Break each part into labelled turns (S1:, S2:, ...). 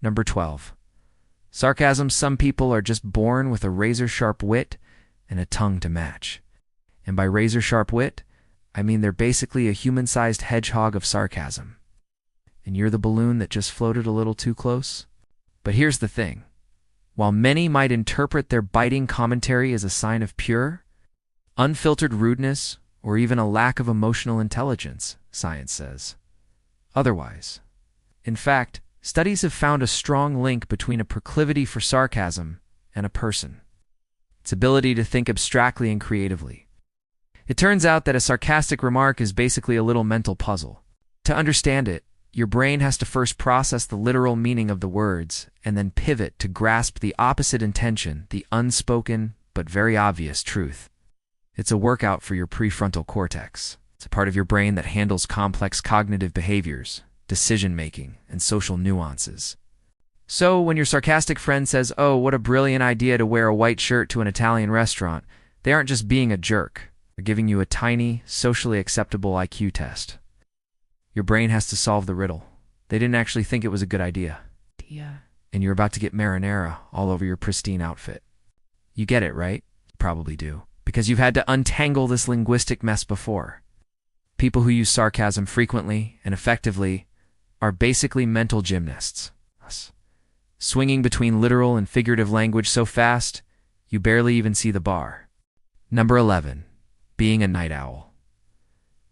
S1: Number 12. Sarcasm. Some people are just born with a razor-sharp wit and a tongue to match. And by razor-sharp wit, I mean they're basically a human-sized hedgehog of sarcasm. And you're the balloon that just floated a little too close? But here's the thing. While many might interpret their biting commentary as a sign of pure, unfiltered rudeness or even a lack of emotional intelligence, science says otherwise. In fact, studies have found a strong link between a proclivity for sarcasm and a person. Its ability to think abstractly and creatively. It turns out that a sarcastic remark is basically a little mental puzzle. To understand it, your brain has to first process the literal meaning of the words and then pivot to grasp the opposite intention, the unspoken but very obvious truth. It's a workout for your prefrontal cortex. It's a part of your brain that handles complex cognitive behaviors, decision-making, and social nuances. So, when your sarcastic friend says, "Oh, what a brilliant idea to wear a white shirt to an Italian restaurant," they aren't just being a jerk. They're giving you a tiny, socially acceptable IQ test. Your brain has to solve the riddle. They didn't actually think it was a good idea. And you're about to get marinara all over your pristine outfit. You get it, right? You probably do. Because you've had to untangle this linguistic mess before. People who use sarcasm frequently and effectively are basically mental gymnasts. Swinging between literal and figurative language so fast, you barely even see the bar. Number 11. Being a night owl.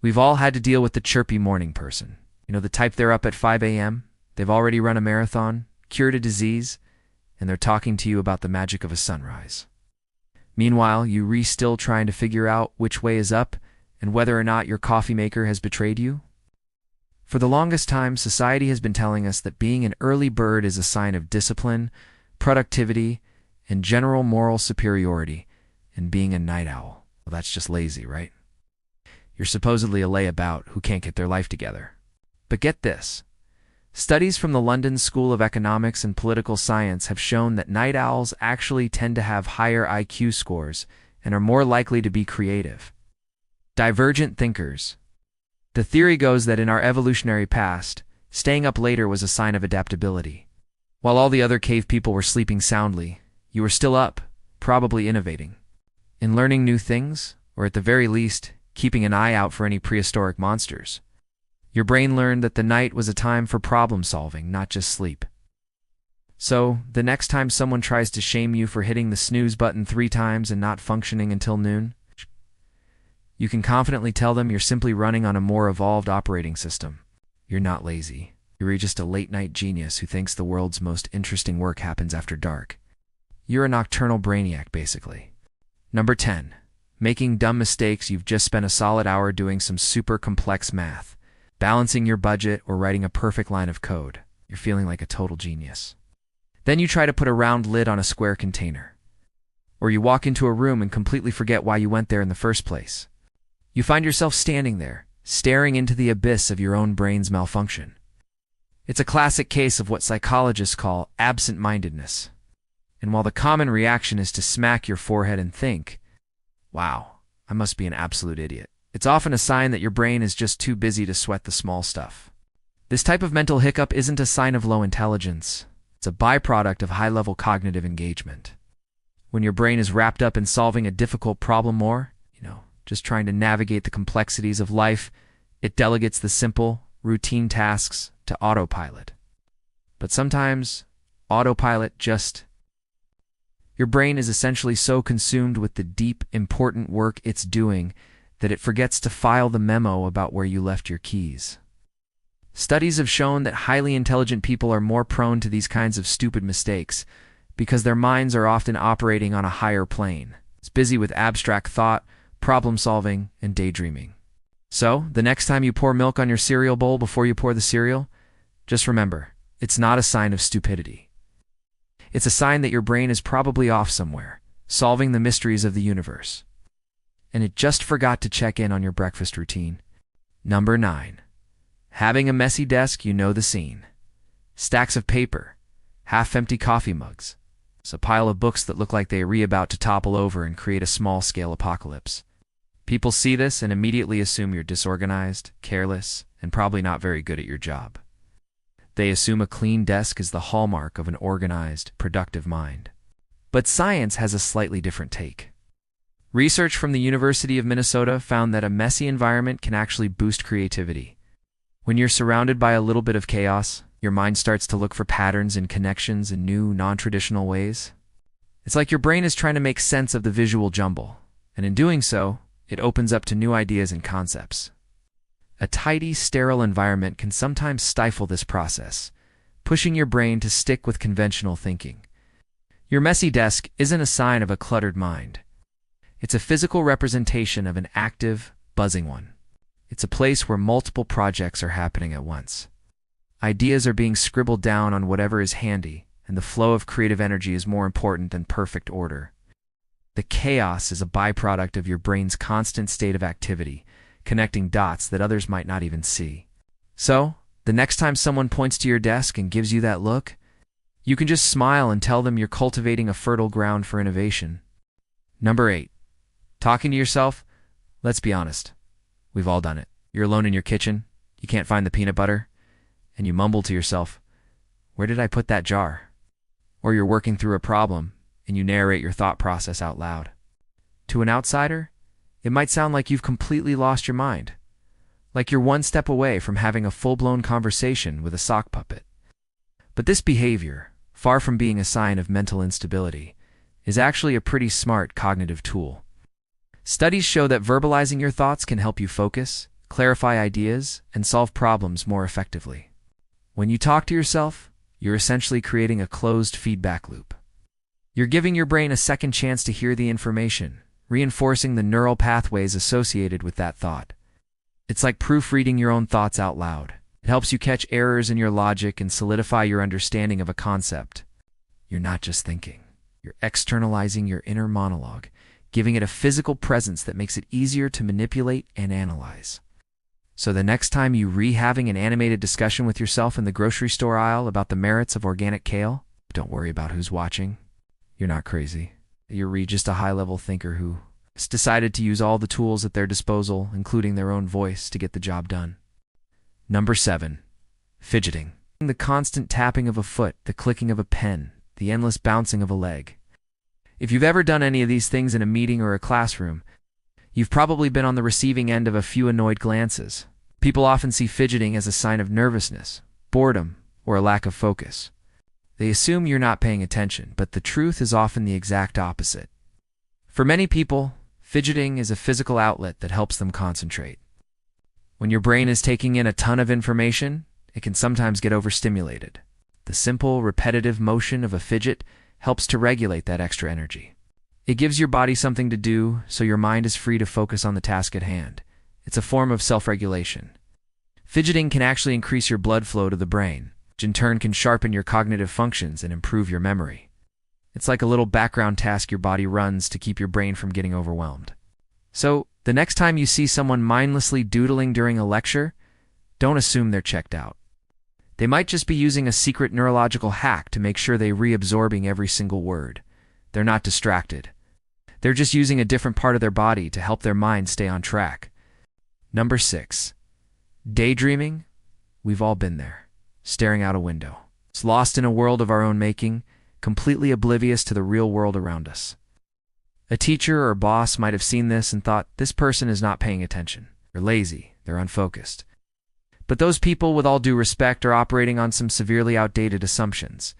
S1: We've all had to deal with the chirpy morning person. You know, the type they're up at 5 a.m., they've already run a marathon, cured a disease, and they're talking to you about the magic of a sunrise. Meanwhile, you're still trying to figure out which way is up and whether or not your coffee maker has betrayed you. For the longest time, society has been telling us that being an early bird is a sign of discipline, productivity, and general moral superiority, and being a night owl, well, that's just lazy, right? You're supposedly a layabout who can't get their life together. But get this. Studies from the London School of Economics and Political Science have shown that night owls actually tend to have higher IQ scores and are more likely to be creative. Divergent thinkers. The theory goes that in our evolutionary past, staying up later was a sign of adaptability. While all the other cave people were sleeping soundly, you were still up, probably innovating. In learning new things, or at the very least, keeping an eye out for any prehistoric monsters. Your brain learned that the night was a time for problem solving, not just sleep. So, the next time someone tries to shame you for hitting the snooze button 3 times and not functioning until noon, you can confidently tell them you're simply running on a more evolved operating system. You're not lazy. You're just a late-night genius who thinks the world's most interesting work happens after dark. You're a nocturnal brainiac, basically. Number 10. Making dumb mistakes. You've just spent a solid hour doing some super complex math, balancing your budget, or writing a perfect line of code. You're feeling like a total genius. Then you try to put a round lid on a square container. Or you walk into a room and completely forget why you went there in the first place. You find yourself standing there, staring into the abyss of your own brain's malfunction. It's a classic case of what psychologists call absent-mindedness. And while the common reaction is to smack your forehead and think, "Wow, I must be an absolute idiot," it's often a sign that your brain is just too busy to sweat the small stuff. This type of mental hiccup isn't a sign of low intelligence. It's a byproduct of high-level cognitive engagement. When your brain is wrapped up in solving a difficult problem or, just trying to navigate the complexities of life, it delegates the simple, routine tasks to autopilot. But sometimes, autopilot your brain is essentially so consumed with the deep, important work it's doing that it forgets to file the memo about where you left your keys. Studies have shown that highly intelligent people are more prone to these kinds of stupid mistakes because their minds are often operating on a higher plane. It's busy with abstract thought, problem solving, and daydreaming. So, the next time you pour milk on your cereal bowl before you pour the cereal, just remember, it's not a sign of stupidity. It's a sign that your brain is probably off somewhere, solving the mysteries of the universe. And it just forgot to check in on your breakfast routine. Number 9. Having a messy desk. You know the scene. Stacks of paper, half-empty coffee mugs. It's a pile of books that look like they are about to topple over and create a small-scale apocalypse. People see this and immediately assume you're disorganized, careless, and probably not very good at your job. They assume a clean desk is the hallmark of an organized, productive mind. But science has a slightly different take. Research from the University of Minnesota found that a messy environment can actually boost creativity. When you're surrounded by a little bit of chaos, your mind starts to look for patterns and connections in new, non-traditional ways. It's like your brain is trying to make sense of the visual jumble, and in doing so, it opens up to new ideas and concepts. A tidy, sterile environment can sometimes stifle this process, pushing your brain to stick with conventional thinking. Your messy desk isn't a sign of a cluttered mind. It's a physical representation of an active, buzzing one. It's a place where multiple projects are happening at once. Ideas are being scribbled down on whatever is handy, and the flow of creative energy is more important than perfect order. The chaos is a byproduct of your brain's constant state of activity, connecting dots that others might not even see. So, the next time someone points to your desk and gives you that look, you can just smile and tell them you're cultivating a fertile ground for innovation. Number 8. Talking to yourself? Let's be honest. We've all done it. You're alone in your kitchen, you can't find the peanut butter, and you mumble to yourself, "Where did I put that jar?" Or you're working through a problem, and you narrate your thought process out loud. To an outsider, it might sound like you've completely lost your mind, like you're one step away from having a full-blown conversation with a sock puppet. But this behavior, far from being a sign of mental instability, is actually a pretty smart cognitive tool. Studies show that verbalizing your thoughts can help you focus, clarify ideas, and solve problems more effectively. When you talk to yourself, you're essentially creating a closed feedback loop. You're giving your brain a second chance to hear the information, reinforcing the neural pathways associated with that thought. It's like proofreading your own thoughts out loud. It helps you catch errors in your logic and solidify your understanding of a concept. You're not just thinking. You're externalizing your inner monologue, giving it a physical presence that makes it easier to manipulate and analyze. So the next time you having an animated discussion with yourself in the grocery store aisle about the merits of organic kale, don't worry about who's watching. You're not crazy. You're just a high-level thinker who has decided to use all the tools at their disposal, including their own voice, to get the job done. Number 7. Fidgeting. The constant tapping of a foot, the clicking of a pen, the endless bouncing of a leg. If you've ever done any of these things in a meeting or a classroom, you've probably been on the receiving end of a few annoyed glances. People often see fidgeting as a sign of nervousness, boredom, or a lack of focus. They assume you're not paying attention, but the truth is often the exact opposite. For many people, fidgeting is a physical outlet that helps them concentrate. When your brain is taking in a ton of information, it can sometimes get overstimulated. The simple, repetitive motion of a fidget helps to regulate that extra energy. It gives your body something to do, so your mind is free to focus on the task at hand. It's a form of self-regulation. Fidgeting can actually increase your blood flow to the brain, which in turn can sharpen your cognitive functions and improve your memory. It's like a little background task your body runs to keep your brain from getting overwhelmed. So, the next time you see someone mindlessly doodling during a lecture, don't assume they're checked out. They might just be using a secret neurological hack to make sure they're reabsorbing every single word. They're not distracted. They're just using a different part of their body to help their mind stay on track. Number 6. Daydreaming. We've all been there, staring out a window. It's lost in a world of our own making, completely oblivious to the real world around us. A teacher or boss might have seen this and thought, this person is not paying attention. They're lazy. They're unfocused. But those people, with all due respect, are operating on some severely outdated assumptions.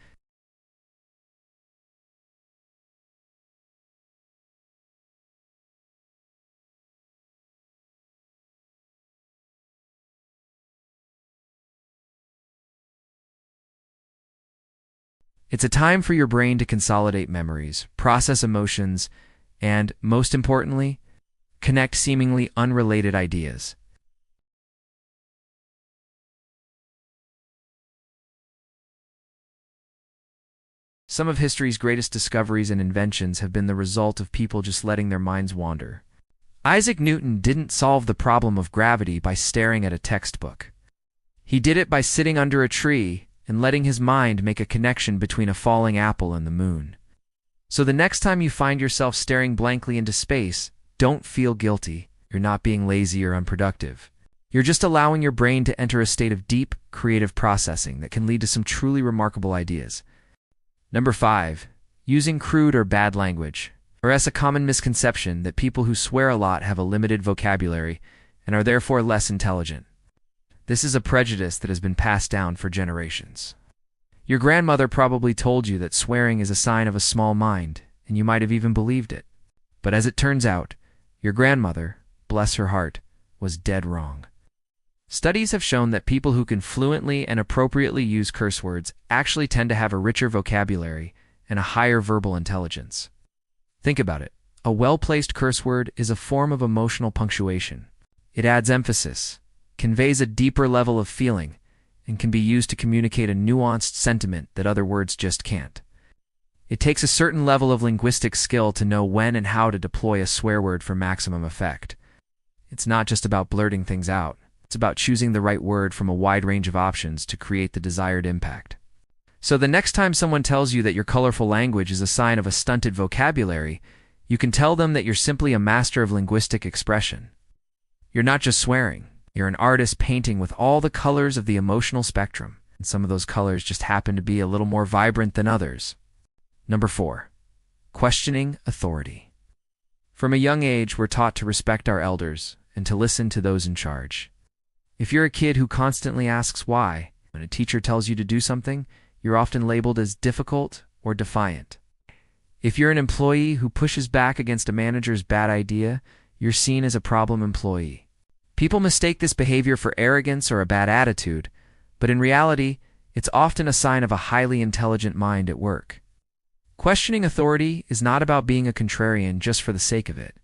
S1: It's a time for your brain to consolidate memories, process emotions, and, most importantly, connect seemingly unrelated ideas. Some of history's greatest discoveries and inventions have been the result of people just letting their minds wander. Isaac Newton didn't solve the problem of gravity by staring at a textbook. He did it by sitting under a tree and letting his mind make a connection between a falling apple and the moon. So the next time you find yourself staring blankly into space, don't feel guilty. You're not being lazy or unproductive. You're just allowing your brain to enter a state of deep, creative processing that can lead to some truly remarkable ideas. Number 5. Using crude or bad language. Or as a common misconception that people who swear a lot have a limited vocabulary and are therefore less intelligent. This is a prejudice that has been passed down for generations. Your grandmother probably told you that swearing is a sign of a small mind, and you might have even believed it. But as it turns out, your grandmother, bless her heart, was dead wrong. Studies have shown that people who can fluently and appropriately use curse words actually tend to have a richer vocabulary and a higher verbal intelligence. Think about it. A well-placed curse word is a form of emotional punctuation. It adds emphasis, conveys a deeper level of feeling, and can be used to communicate a nuanced sentiment that other words just can't. It takes a certain level of linguistic skill to know when and how to deploy a swear word for maximum effect. It's not just about blurting things out. It's about choosing the right word from a wide range of options to create the desired impact. So the next time someone tells you that your colorful language is a sign of a stunted vocabulary, you can tell them that you're simply a master of linguistic expression. You're not just swearing. You're an artist painting with all the colors of the emotional spectrum, and some of those colors just happen to be a little more vibrant than others. Number 4. Questioning authority. From a young age, we're taught to respect our elders and to listen to those in charge. If you're a kid who constantly asks why, when a teacher tells you to do something, you're often labeled as difficult or defiant. If you're an employee who pushes back against a manager's bad idea, you're seen as a problem employee. People mistake this behavior for arrogance or a bad attitude, but in reality, it's often a sign of a highly intelligent mind at work. Questioning authority is not about being a contrarian just for the sake of it.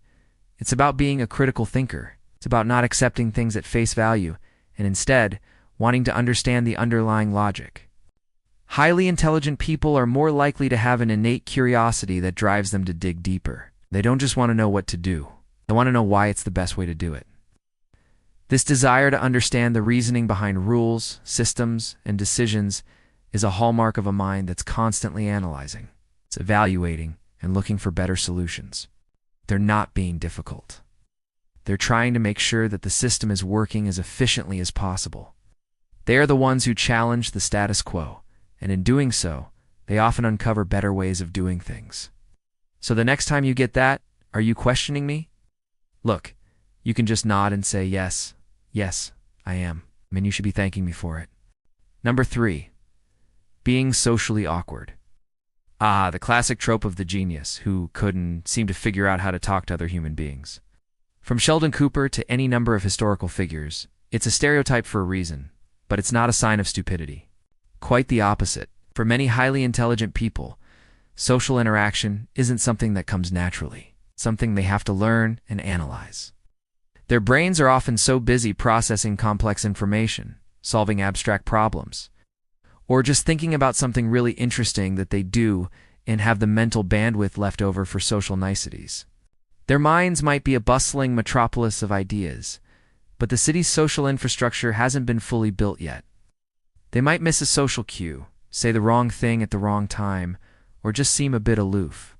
S1: It's about being a critical thinker. It's about not accepting things at face value, and instead, wanting to understand the underlying logic. Highly intelligent people are more likely to have an innate curiosity that drives them to dig deeper. They don't just want to know what to do. They want to know why it's the best way to do it. This desire to understand the reasoning behind rules, systems, and decisions is a hallmark of a mind that's constantly analyzing. It's evaluating and looking for better solutions. They're not being difficult. They're trying to make sure that the system is working as efficiently as possible. They are the ones who challenge the status quo, and in doing so, they often uncover better ways of doing things. So the next time you get that, are you questioning me? Look, you can just nod and say, yes, I am. You should be thanking me for it. Number 3. Being socially awkward. The classic trope of the genius who couldn't seem to figure out how to talk to other human beings. From Sheldon Cooper to any number of historical figures, it's a stereotype for a reason, but it's not a sign of stupidity. Quite the opposite. For many highly intelligent people, social interaction isn't something that comes naturally. It's something they have to learn and analyze. Their brains are often so busy processing complex information, solving abstract problems, or just thinking about something really interesting that they do and have the mental bandwidth left over for social niceties. Their minds might be a bustling metropolis of ideas, but the city's social infrastructure hasn't been fully built yet. They might miss a social cue, say the wrong thing at the wrong time, or just seem a bit aloof.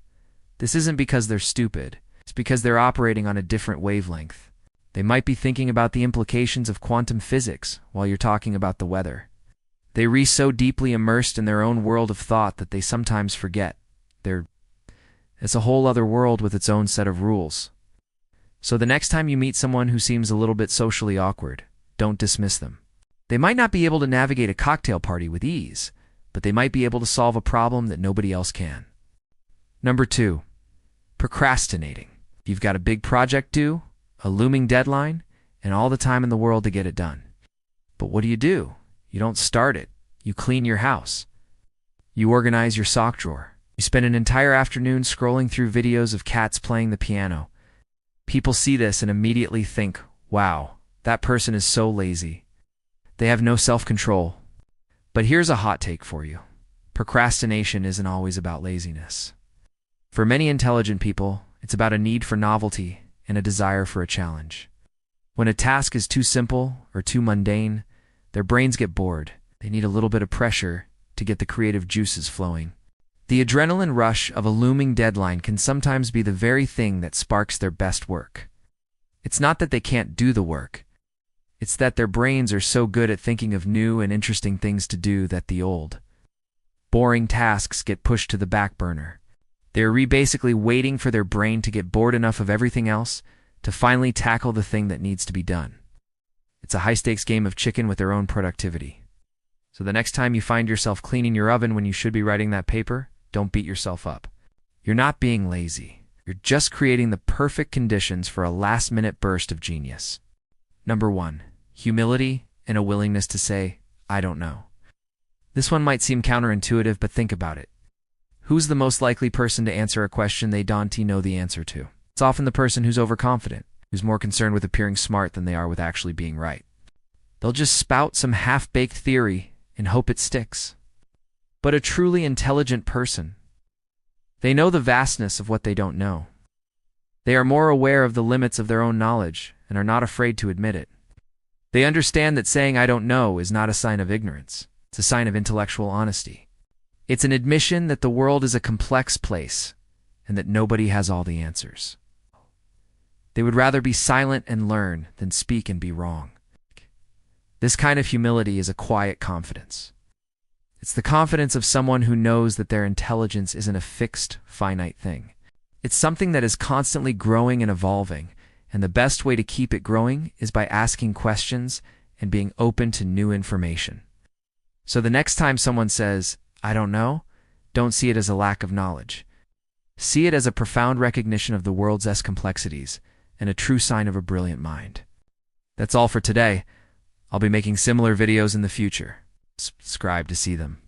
S1: This isn't because they're stupid. It's because they're operating on a different wavelength. They might be thinking about the implications of quantum physics while you're talking about the weather. They're so deeply immersed in their own world of thought that they sometimes forget. It's a whole other world with its own set of rules. So the next time you meet someone who seems a little bit socially awkward, don't dismiss them. They might not be able to navigate a cocktail party with ease, but they might be able to solve a problem that nobody else can. Number 2. Procrastinating. You've got a big project due, a looming deadline, and all the time in the world to get it done. But what do? You don't start it. You clean your house. You organize your sock drawer. You spend an entire afternoon scrolling through videos of cats playing the piano. People see this and immediately think, wow, that person is so lazy. They have no self-control. But here's a hot take for you. Procrastination isn't always about laziness. For many intelligent people, it's about a need for novelty and a desire for a challenge. When a task is too simple or too mundane, their brains get bored. They need a little bit of pressure to get the creative juices flowing. The adrenaline rush of a looming deadline can sometimes be the very thing that sparks their best work. It's not that they can't do the work. It's that their brains are so good at thinking of new and interesting things to do that the old, boring tasks get pushed to the back burner. They're basically waiting for their brain to get bored enough of everything else to finally tackle the thing that needs to be done. It's a high-stakes game of chicken with their own productivity. So the next time you find yourself cleaning your oven when you should be writing that paper, don't beat yourself up. You're not being lazy. You're just creating the perfect conditions for a last-minute burst of genius. Number 1, humility and a willingness to say, I don't know. This one might seem counterintuitive, but think about it. Who's the most likely person to answer a question they don't know the answer to? It's often the person who's overconfident, who's more concerned with appearing smart than they are with actually being right. They'll just spout some half-baked theory and hope it sticks. But a truly intelligent person, they know the vastness of what they don't know. They are more aware of the limits of their own knowledge and are not afraid to admit it. They understand that saying I don't know is not a sign of ignorance. It's a sign of intellectual honesty. It's an admission that the world is a complex place and that nobody has all the answers. They would rather be silent and learn than speak and be wrong. This kind of humility is a quiet confidence. It's the confidence of someone who knows that their intelligence isn't a fixed, finite thing. It's something that is constantly growing and evolving, and the best way to keep it growing is by asking questions and being open to new information. So the next time someone says, I don't know, don't see it as a lack of knowledge. See it as a profound recognition of the world's complexities and a true sign of a brilliant mind. That's all for today. I'll be making similar videos in the future. Subscribe to see them.